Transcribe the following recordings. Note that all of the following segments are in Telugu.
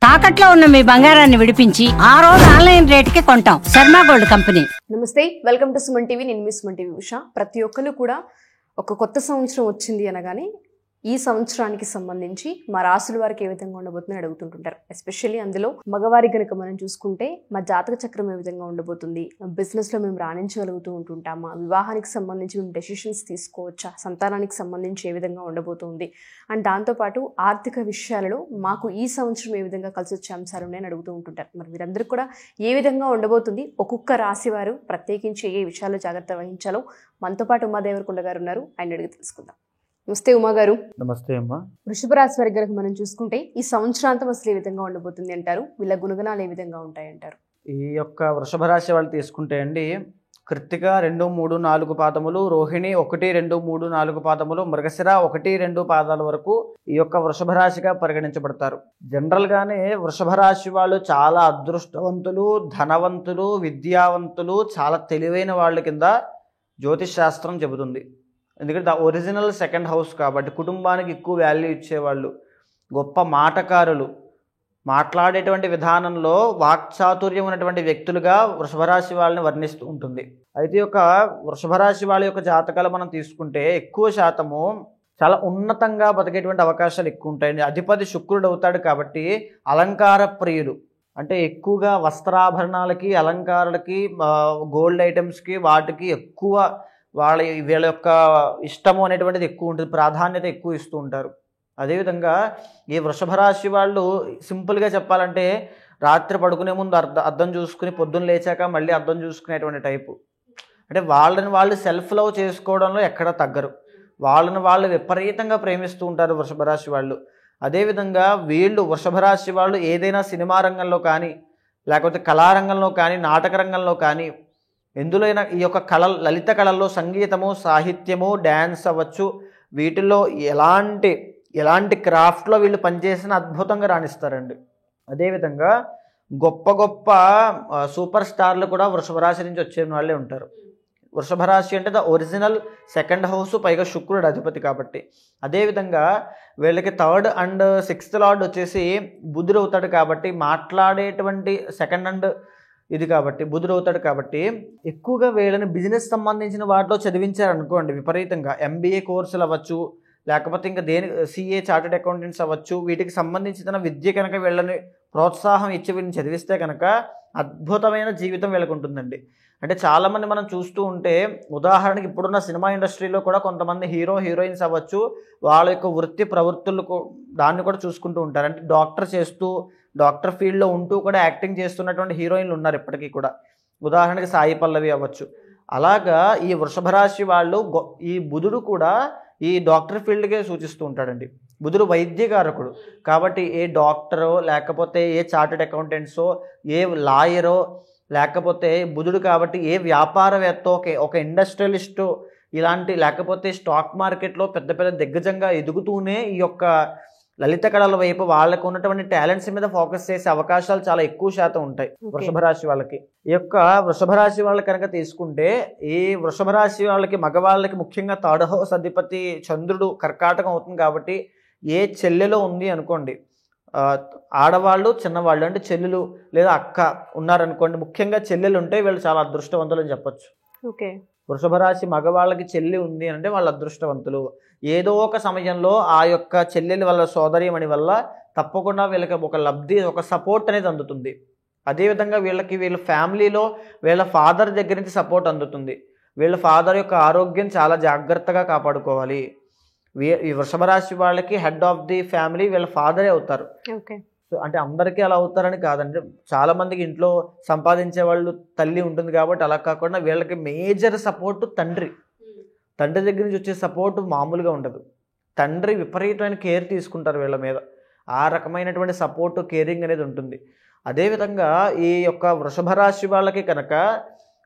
తాకట్లో ఉన్న మీ బంగారాన్ని విడిపించి ఆ రోజు ఆన్లైన్ రేటుకి కొంటాం. Sharma gold company. నమస్తే, వెల్కమ్ టు సుమన్ టీవీ. నేను మీ సుమన్ టీవీ ఉషా. ప్రతి ఒక్కరు కూడా ఒక కొత్త సంవత్సరం వచ్చింది అనగానే ఈ సంవత్సరానికి సంబంధించి మా రాసుల వారికి ఏ విధంగా ఉండబోతుందని అడుగుతుంటుంటారు. ఎస్పెషల్లీ అందులో మగవారి కనుక మనం చూసుకుంటే మా జాతక చక్రం ఏ విధంగా ఉండబోతుంది, బిజినెస్లో మేము రాణించగలుగుతూ ఉంటుంటామా, వివాహానికి సంబంధించి మేము డెసిషన్స్ తీసుకోవచ్చా, సంతానానికి సంబంధించి ఏ విధంగా ఉండబోతుంది అండ్ దాంతోపాటు ఆర్థిక విషయాలలో మాకు ఈ సంవత్సరం ఏ విధంగా కలిసి వచ్చే అంశాలు ఉన్నాయని అడుగుతూ ఉంటుంటారు. మరి వీరందరూ కూడా ఏ విధంగా ఉండబోతుంది, ఒక్కొక్క రాశి వారు ప్రత్యేకించి ఏ విషయాల్లో జాగ్రత్త వహించాలో మనతో పాటు ఉమాదేవరకొండ గారు ఉన్నారు, ఆయన అడిగి తెలుసుకుందాం. నమస్తే ఉమా గారు. నమస్తే అమ్మా. వృషభ రాశి వారి కనుక మనం చూసుకుంటే ఈ సంవత్సరాంతం అసలు ఏ విధంగా ఉండబోతుంది అంటారు, వీళ్ళ గుణగణాలు ఏ విధంగా ఉంటాయి అంటారు? ఈ యొక్క వృషభ రాశి వాళ్ళు తీసుకుంటే అండి, కృత్తిక 2, 3, 4 పాదములు, రోహిణి 1, 2, 3, 4 పాదములు, మృగశిర 1, 2 పాదాల వరకు ఈ యొక్క వృషభ రాశిగా పరిగణించబడతారు. జనరల్గానే వృషభ రాశి వాళ్ళు చాలా అదృష్టవంతులు, ధనవంతులు, విద్యావంతులు, చాలా తెలివైన వాళ్ళ కింద జ్యోతిష్ శాస్త్రం చెబుతుంది. ఎందుకంటే ద ఒరిజినల్ సెకండ్ హౌస్ కాబట్టి కుటుంబానికి ఎక్కువ వాల్యూ ఇచ్చేవాళ్ళు, గొప్ప మాటకారులు, మాట్లాడేటువంటి విధానంలో వాక్చాతుర్యం ఉన్నటువంటి వ్యక్తులుగా వృషభరాశి వాళ్ళని వర్ణిస్తూ ఉంటుంది. అయితే ఒక వృషభరాశి వాళ్ళ యొక్క జాతకాలు మనం తీసుకుంటే ఎక్కువ శాతము చాలా ఉన్నతంగా బతికేటువంటి అవకాశాలు ఎక్కువ ఉంటాయండి. అధిపతి శుక్రుడు అవుతాడు కాబట్టి అలంకార ప్రియులు, అంటే ఎక్కువగా వస్త్రాభరణాలకి, అలంకారాలకి, గోల్డ్ ఐటమ్స్కి, వాటికి ఎక్కువ వీళ్ళ యొక్క ఇష్టము అనేటువంటిది ఎక్కువ ఉంటుంది, ప్రాధాన్యత ఎక్కువ ఇస్తూ ఉంటారు. అదేవిధంగా ఈ వృషభ రాశి వాళ్ళు సింపుల్గా చెప్పాలంటే రాత్రి పడుకునే ముందు అద్దం చూసుకుని పొద్దున్న లేచాక మళ్ళీ అద్దం చూసుకునేటువంటి టైపు. అంటే వాళ్ళని వాళ్ళు సెల్ఫ్ లవ్ చేసుకోవడంలో ఎక్కడ తగ్గరు, వాళ్ళని వాళ్ళు విపరీతంగా ప్రేమిస్తూ ఉంటారు వృషభ రాశి వాళ్ళు. అదేవిధంగా వీళ్ళు వృషభ రాశి వాళ్ళు ఏదైనా సినిమా రంగంలో కానీ, లేకపోతే కళారంగంలో కానీ, నాటక రంగంలో కానీ, ఎందులోనైనా ఈ యొక్క లలిత కళల్లో సంగీతము, సాహిత్యము, డ్యాన్స్ అవ్వచ్చు, వీటిల్లో ఎలాంటి క్రాఫ్ట్లో వీళ్ళు పనిచేసిన అద్భుతంగా రాణిస్తారండి. అదేవిధంగా గొప్ప గొప్ప సూపర్ స్టార్లు కూడా వృషభ రాశి నుంచి వచ్చే వాళ్ళే ఉంటారు. వృషభ రాశి అంటే ద ఒరిజినల్ సెకండ్ హౌస్, పైగా శుక్రుడు అధిపతి కాబట్టి. అదేవిధంగా వీళ్ళకి 3rd and 6th లార్డ్ వచ్చేసి బుధుడు అవుతాడు కాబట్టి, మాట్లాడేటువంటి సెకండ్ అండ్ ఇది కాబట్టి బుధుడు అవుతాడు కాబట్టి ఎక్కువగా వీళ్ళని బిజినెస్ సంబంధించిన వాటిలో చదివించారనుకోండి, విపరీతంగా ఎంబీఏ కోర్సులు అవ్వచ్చు, లేకపోతే ఇంకా సిఏ చార్టెడ్ అకౌంటెంట్స్ అవ్వచ్చు, వీటికి సంబంధించిన విద్య కనుక వీళ్ళని ప్రోత్సాహం ఇచ్చి వీళ్ళని చదివిస్తే కనుక అద్భుతమైన జీవితం వీళ్ళకు ఉంటుందండి. అంటే చాలామంది మనం చూస్తూ ఉంటే, ఉదాహరణకి ఇప్పుడున్న సినిమా ఇండస్ట్రీలో కూడా కొంతమంది హీరోయిన్స్ అవ్వచ్చు, వాళ్ళ యొక్క వృత్తి ప్రవృత్తులకు దాన్ని కూడా చూసుకుంటూ ఉంటారు. అంటే డాక్టర్ ఫీల్డ్లో ఉంటూ కూడా యాక్టింగ్ చేస్తున్నటువంటి హీరోయిన్లు ఉన్నారు ఇప్పటికీ కూడా. ఉదాహరణకి సాయి పల్లవి అవ్వచ్చు. అలాగా ఈ వృషభ రాశి వాళ్ళు ఈ బుధుడు కూడా ఈ డాక్టర్ ఫీల్డ్కే సూచిస్తూ ఉంటాడండి. బుధుడు వైద్యకారకుడు కాబట్టి ఏ డాక్టరో, లేకపోతే ఏ చార్టెడ్ అకౌంటెంట్సో, ఏ లాయరో, లేకపోతే బుధుడు కాబట్టి ఏ వ్యాపారవేత్తో, ఒక ఇండస్ట్రియలిస్టో, ఇలాంటి, లేకపోతే స్టాక్ మార్కెట్లో పెద్ద పెద్ద దిగ్గజంగా ఎదుగుతూనే ఈ యొక్క లలిత కళల వైపు వాళ్ళకు ఉన్నటువంటి టాలెంట్స్ మీద ఫోకస్ చేసే అవకాశాలు చాలా ఎక్కువ శాతం ఉంటాయి వృషభ రాశి వాళ్ళకి. ఈ యొక్క వృషభ రాశి వాళ్ళకి కనుక తీసుకుంటే, ఈ వృషభ రాశి వాళ్ళకి, మగవాళ్ళకి ముఖ్యంగా 3rd హౌస్ అధిపతి చంద్రుడు కర్కాటకం అవుతుంది కాబట్టి, ఏ చెల్లెలో ఉంది అనుకోండి, ఆడవాళ్ళు చిన్నవాళ్ళు అంటే చెల్లెలు లేదా అక్క ఉన్నారనుకోండి, ముఖ్యంగా చెల్లెలు ఉంటే వీళ్ళు చాలా అదృష్టవంతులు అని చెప్పచ్చు. ఓకే, వృషభ రాశి మగవాళ్ళకి చెల్లి ఉంది అంటే వాళ్ళు అదృష్టవంతులు. ఏదో ఒక సమయంలో ఆ యొక్క చెల్లెలి వల్ల, సోదరీమణి వల్ల తప్పకుండా వీళ్ళకి ఒక లబ్ధి, ఒక సపోర్ట్ అనేది అందుతుంది. అదేవిధంగా వీళ్ళ ఫ్యామిలీలో వీళ్ళ ఫాదర్ దగ్గర నుంచి సపోర్ట్ అందుతుంది. వీళ్ళ ఫాదర్ యొక్క ఆరోగ్యం చాలా జాగ్రత్తగా కాపాడుకోవాలి. ఈ వృషభ రాశి వాళ్ళకి హెడ్ ఆఫ్ ది ఫ్యామిలీ వీళ్ళ ఫాదరే అవుతారు. ఓకే, సో అంటే అందరికీ అలా అవుతారని కాదండి, చాలామందికి ఇంట్లో సంపాదించే వాళ్ళు తల్లి ఉంటుంది కాబట్టి అలా కాకుండా వీళ్ళకి మేజర్ సపోర్ట్ తండ్రి దగ్గర నుంచి వచ్చే సపోర్ట్ మామూలుగా ఉండదు. తండ్రి విపరీతమైన కేర్ తీసుకుంటారు వీళ్ళ మీద, ఆ రకమైనటువంటి సపోర్టు, కేరింగ్ అనేది ఉంటుంది. అదేవిధంగా ఈ యొక్క వృషభ రాశి వాళ్ళకి కనుక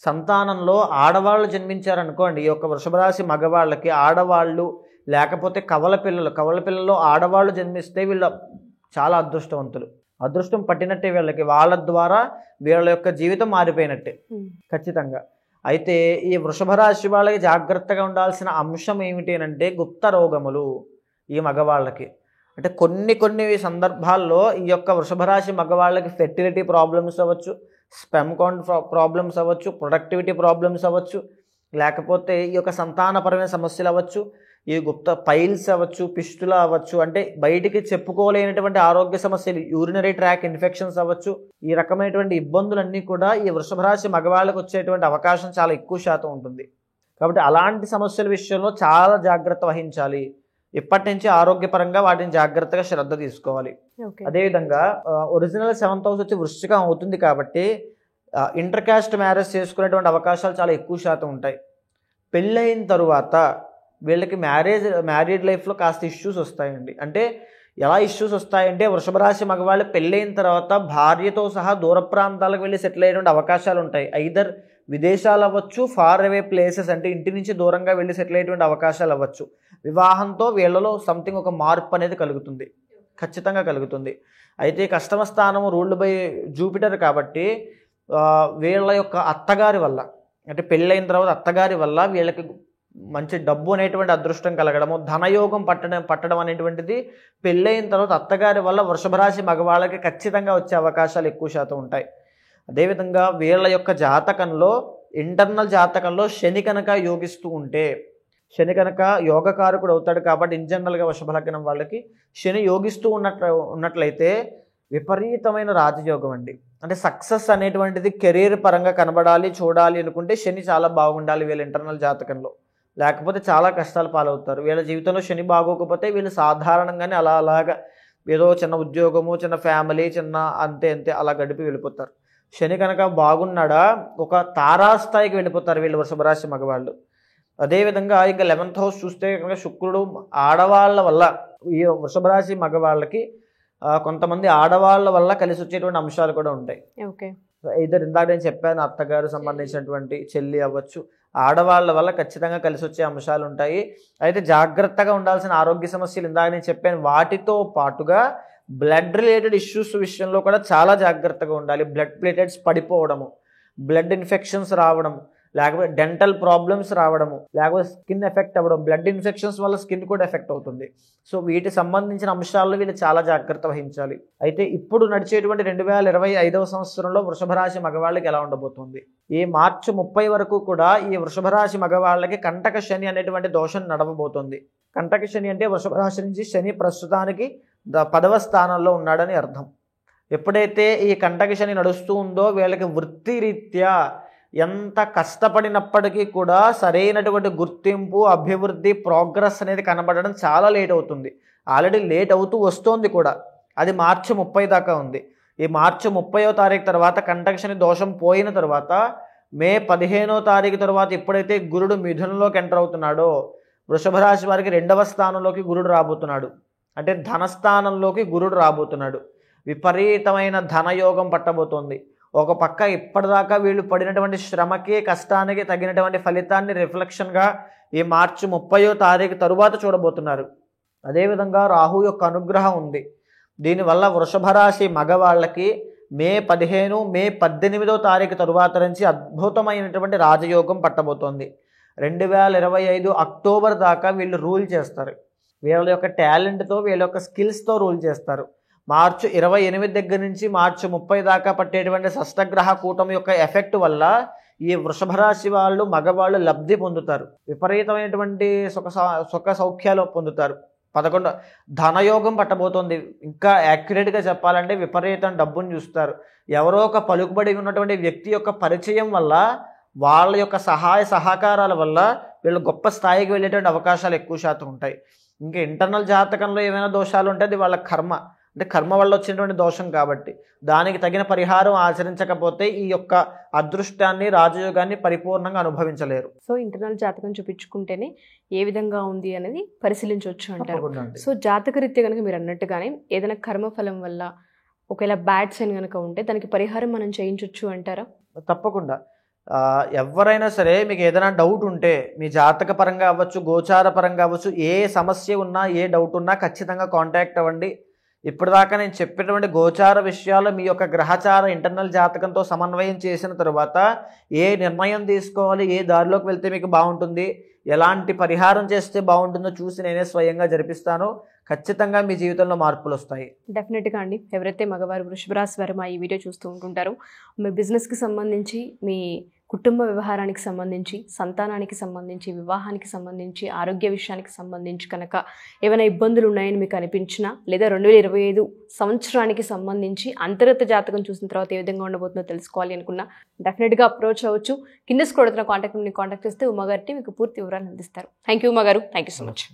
సంతానంలో ఆడవాళ్ళు జన్మించారనుకోండి, ఈ యొక్క వృషభ రాశి మగవాళ్ళకి ఆడవాళ్ళు, లేకపోతే కవల పిల్లల్లో ఆడవాళ్ళు జన్మిస్తే వీళ్ళ చాలా అదృష్టవంతులు. అదృష్టం పట్టినట్టే వీళ్ళకి, వాళ్ళ ద్వారా వీళ్ళ యొక్క జీవితం మారిపోయినట్టే ఖచ్చితంగా. అయితే ఈ వృషభ రాశి వాళ్ళకి జాగ్రత్తగా ఉండాల్సిన అంశం ఏమిటి అంటే గుప్త రోగములు ఈ మగవాళ్ళకి. అంటే కొన్ని సందర్భాల్లో ఈ యొక్క వృషభ రాశి మగవాళ్ళకి ఫెర్టిలిటీ ప్రాబ్లమ్స్ అవ్వచ్చు, స్పెమ్ కౌంట్ ప్రాబ్లమ్స్ అవ్వచ్చు, ప్రొడక్టివిటీ ప్రాబ్లమ్స్ అవ్వచ్చు, లేకపోతే ఈ యొక్క సంతానపరమైన సమస్యలు అవ్వచ్చు, ఈ గుప్త పైల్స్ అవ్వచ్చు, పిస్టులా అవ్వచ్చు, అంటే బయటికి చెప్పుకోలేనటువంటి ఆరోగ్య సమస్యలు, యూరినరీ ట్రాక్ ఇన్ఫెక్షన్స్ అవ్వచ్చు. ఈ రకమైనటువంటి ఇబ్బందులన్నీ కూడా ఈ వృషభ రాశి మగవాళ్ళకు వచ్చేటువంటి అవకాశం చాలా ఎక్కువ శాతం ఉంటుంది. కాబట్టి అలాంటి సమస్యల విషయంలో చాలా జాగ్రత్త వహించాలి. ఇప్పటి నుంచి ఆరోగ్యపరంగా వాటిని జాగ్రత్తగా శ్రద్ధ తీసుకోవాలి. అదేవిధంగా ఒరిజినల్ 7th హౌస్ వచ్చి వృశ్చికం అవుతుంది కాబట్టి ఇంటర్ కాస్ట్ మ్యారేజ్ చేసుకునేటువంటి అవకాశాలు చాలా ఎక్కువ శాతం ఉంటాయి. పెళ్ళైన తరువాత వీళ్ళకి మ్యారీడ్ లైఫ్లో కాస్త ఇష్యూస్ వస్తాయండి. అంటే ఎలా ఇష్యూస్ వస్తాయంటే వృషభ రాశి మగవాళ్ళు పెళ్ళైన తర్వాత భార్యతో సహా దూర ప్రాంతాలకు వెళ్ళి సెటిల్ అయ్యేటువంటి అవకాశాలు ఉంటాయి. ఐదర్ విదేశాలు అవ్వచ్చు, ఫార్ అవే ప్లేసెస్ అంటే ఇంటి నుంచి దూరంగా వెళ్ళి సెటిల్ అయ్యేటువంటి అవకాశాలు అవ్వచ్చు. వివాహంతో వీళ్ళలో సంథింగ్ ఒక మార్పు అనేది కలుగుతుంది, ఖచ్చితంగా కలుగుతుంది. అయితే కష్టమ స్థానం రూల్డ్ బై జూపిటర్ కాబట్టి వీళ్ళ యొక్క అత్తగారి వల్ల, అంటే పెళ్ళైన తర్వాత అత్తగారి వల్ల వీళ్ళకి మంచి డబ్బు అనేటువంటి అదృష్టం కలగడము, ధనయోగం పట్టడం అనేటువంటిది పెళ్ళైన తర్వాత అత్తగారి వల్ల వృషభ రాశి మగవాళ్ళకి ఖచ్చితంగా వచ్చే అవకాశాలు ఎక్కువ శాతం ఉంటాయి. అదేవిధంగా వీళ్ళ యొక్క జాతకంలో, ఇంటర్నల్ జాతకంలో శని కనుక యోగిస్తూ ఉంటే, శని కనుక యోగకారకుడు అవుతాడు కాబట్టి ఇన్ జనరల్గా వృషభ లగ్నం వాళ్ళకి శని యోగిస్తూ ఉన్నట్లయితే విపరీతమైన రాజయోగం అండి. అంటే సక్సెస్ అనేటువంటిది కెరీర్ పరంగా కనబడాలి, చూడాలి అనుకుంటే శని చాలా బాగుండాలి వీళ్ళ ఇంటర్నల్ జాతకంలో, లేకపోతే చాలా కష్టాలు పాలవుతారు. వీళ్ళ జీవితంలో శని బాగోకపోతే వీళ్ళు సాధారణంగానే అలాగా ఏదో చిన్న ఉద్యోగము, చిన్న ఫ్యామిలీ, చిన్న అంతే అలా గడిపి వెళ్ళిపోతారు. శని కనుక బాగున్నాడా ఒక తారాస్థాయికి వెళ్ళిపోతారు వీళ్ళు వృషభ రాశి మగవాళ్ళు. అదేవిధంగా ఇంకా 11th హౌస్ చూస్తే కనుక శుక్రుడు ఆడవాళ్ళ వల్ల, ఈ వృషభ రాశి మగవాళ్ళకి కొంతమంది ఆడవాళ్ళ వల్ల కలిసి వచ్చేటువంటి అంశాలు కూడా ఉంటాయి. ఇద్దరు ఇందాక నేను చెప్పాను, అత్తగారు సంబంధించినటువంటి చెల్లి అవ్వచ్చు, ఆడవాళ్ళ వల్ల ఖచ్చితంగా కలిసి వచ్చే అంశాలు ఉంటాయి. అయితే జాగ్రత్తగా ఉండాల్సిన ఆరోగ్య సమస్యలు ఇందాక నేను చెప్పాను, వాటితో పాటుగా బ్లడ్ రిలేటెడ్ ఇష్యూస్ విషయంలో కూడా చాలా జాగ్రత్తగా ఉండాలి. బ్లడ్ ప్లేటెట్స్ పడిపోవడము, బ్లడ్ ఇన్ఫెక్షన్స్ రావడం, లేకపోతే డెంటల్ ప్రాబ్లమ్స్ రావడము, లేకపోతే స్కిన్ ఎఫెక్ట్ అవ్వడం. బ్లడ్ ఇన్ఫెక్షన్స్ వల్ల స్కిన్ కూడా ఎఫెక్ట్ అవుతుంది. సో వీటికి సంబంధించిన అంశాల్లో వీళ్ళు చాలా జాగ్రత్త వహించాలి. అయితే ఇప్పుడు నడిచేటువంటి 2025వ సంవత్సరంలో వృషభ రాశి మగవాళ్ళకి ఎలా ఉండబోతుంది? ఈ మార్చి 30 వరకు కూడా ఈ వృషభ రాశి మగవాళ్ళకి కంటక శని అనేటువంటి దోషం నడవబోతుంది. కంటక శని అంటే వృషభ రాశి నుంచి శని ప్రస్తుతానికి 10వ స్థానంలో ఉన్నాడని అర్థం. ఎప్పుడైతే ఈ కంటక శని నడుస్తూ ఉందో వీళ్ళకి వృత్తిరీత్యా ఎంత కష్టపడినప్పటికీ కూడా సరైనటువంటి గుర్తింపు, అభివృద్ధి, ప్రోగ్రెస్ అనేది కనబడడం చాలా లేట్ అవుతుంది. ఆల్రెడీ లేట్ అవుతూ వస్తోంది కూడా. అది మార్చి 30 దాకా ఉంది. ఈ మార్చి 30వ తారీఖు తర్వాత కంటక శని దోషం పోయిన తర్వాత మే 15వ తారీఖు తర్వాత ఎప్పుడైతే గురుడు మిథునంలోకి ఎంటర్ అవుతున్నాడో వృషభ రాశి వారికి 2వ స్థానంలోకి గురుడు రాబోతున్నాడు. అంటే ధనస్థానంలోకి గురుడు రాబోతున్నాడు. విపరీతమైన ధనయోగం పట్టబోతోంది. ఒక పక్క ఇప్పటిదాకా వీళ్ళు పడినటువంటి శ్రమకి, కష్టానికి తగినటువంటి ఫలితాన్ని రిఫ్లెక్షన్గా ఈ మార్చి 30వ తారీఖు తరువాత చూడబోతున్నారు. అదేవిధంగా రాహు యొక్క అనుగ్రహం ఉంది. దీనివల్ల వృషభ రాశి మగవాళ్ళకి మే 15, మే 18వ తారీఖు తరువాత నుంచి అద్భుతమైనటువంటి రాజయోగం పట్టబోతోంది. 2025 అక్టోబర్ దాకా వీళ్ళు రూల్ చేస్తారు. వీళ్ళ యొక్క టాలెంట్తో, వీళ్ళ యొక్క స్కిల్స్తో రూల్ చేస్తారు. మార్చి 28 దగ్గర నుంచి మార్చి 30 దాకా పట్టేటువంటి షష్టగ్రహ కూటమి యొక్క ఎఫెక్ట్ వల్ల ఈ వృషభ రాశి వాళ్ళు మగవాళ్ళు లబ్ధి పొందుతారు. విపరీతమైనటువంటి సుఖ సౌఖ్యాలు పొందుతారు. 11 ధనయోగం పట్టబోతోంది. ఇంకా యాక్యురేట్గా చెప్పాలంటే విపరీతం డబ్బును చూస్తారు. ఎవరో ఒక పలుకుబడి ఉన్నటువంటి వ్యక్తి యొక్క పరిచయం వల్ల, వాళ్ళ యొక్క సహాయ సహకారాల వల్ల వీళ్ళు గొప్ప స్థాయికి వెళ్ళేటువంటి అవకాశాలు ఎక్కువ శాతం ఉంటాయి. ఇంకా ఇంటర్నల్ జాతకంలో ఏమైనా దోషాలు ఉంటే అది వాళ్ళ కర్మ, అంటే కర్మ వల్ల వచ్చినటువంటి దోషం కాబట్టి దానికి తగిన పరిహారం ఆచరించకపోతే ఈ యొక్క అదృష్టాన్ని, రాజయోగాన్ని పరిపూర్ణంగా అనుభవించలేరు. సో ఇంటర్నల్ జాతకం చూపించుకుంటేనే ఏ విధంగా ఉంది అనేది పరిశీలించవచ్చు అంటారు. సో జాతకరీత్యా కనుక మీరు అన్నట్టుగానే ఏదైనా కర్మఫలం వల్ల ఒకవేళ బ్యాడ్ సైన్ కనుక ఉంటే దానికి పరిహారం మనం చేయించవచ్చు అంటారా? తప్పకుండా. ఎవరైనా సరే మీకు ఏదైనా డౌట్ ఉంటే మీ జాతక పరంగా అవ్వచ్చు, గోచార పరంగా అవ్వచ్చు, ఏ సమస్య ఉన్నా, ఏ డౌట్ ఉన్నా ఖచ్చితంగా కాంటాక్ట్ అవ్వండి. ఇప్పటిదాకా నేను చెప్పినటువంటి గోచార విషయాలు మీ యొక్క గ్రహచార ఇంటర్నల్ జాతకంతో సమన్వయం చేసిన తర్వాత ఏ నిర్ణయం తీసుకోవాలి, ఏ దారిలోకి వెళ్తే మీకు బాగుంటుంది, ఎలాంటి పరిహారం చేస్తే బాగుంటుందో చూసి నేనే స్వయంగా జరిపిస్తాను. ఖచ్చితంగా మీ జీవితంలో మార్పులు వస్తాయి. డెఫినెట్గా అండి. ఎవరైతే మగవారు వృషభ రాశి వారు మా ఈ వీడియో చూస్తూ ఉంటుంటారో, మీ బిజినెస్కి సంబంధించి, మీ కుటుంబ వ్యవహారానికి సంబంధించి, సంతానానికి సంబంధించి, వివాహానికి సంబంధించి, ఆరోగ్య విషయానికి సంబంధించి కనుక ఏమైనా ఇబ్బందులు ఉన్నాయని మీకు అనిపించినా, లేదా 2025 సంవత్సరానికి సంబంధించి అంతర్గత జాతకం చూసిన తర్వాత ఏ విధంగా ఉండబోతుందో తెలుసుకోవాలి అనుకున్నా డెఫినెట్గా అప్రోచ్ అవ్వచ్చు. కింద స్క్రోల్ అవుతున్న కాంటాక్ట్ చేస్తే ఉమాగారి మీకు పూర్తి వివరాలు అందిస్తారు. థ్యాంక్ యూ ఉమాగారు. Thank you so much.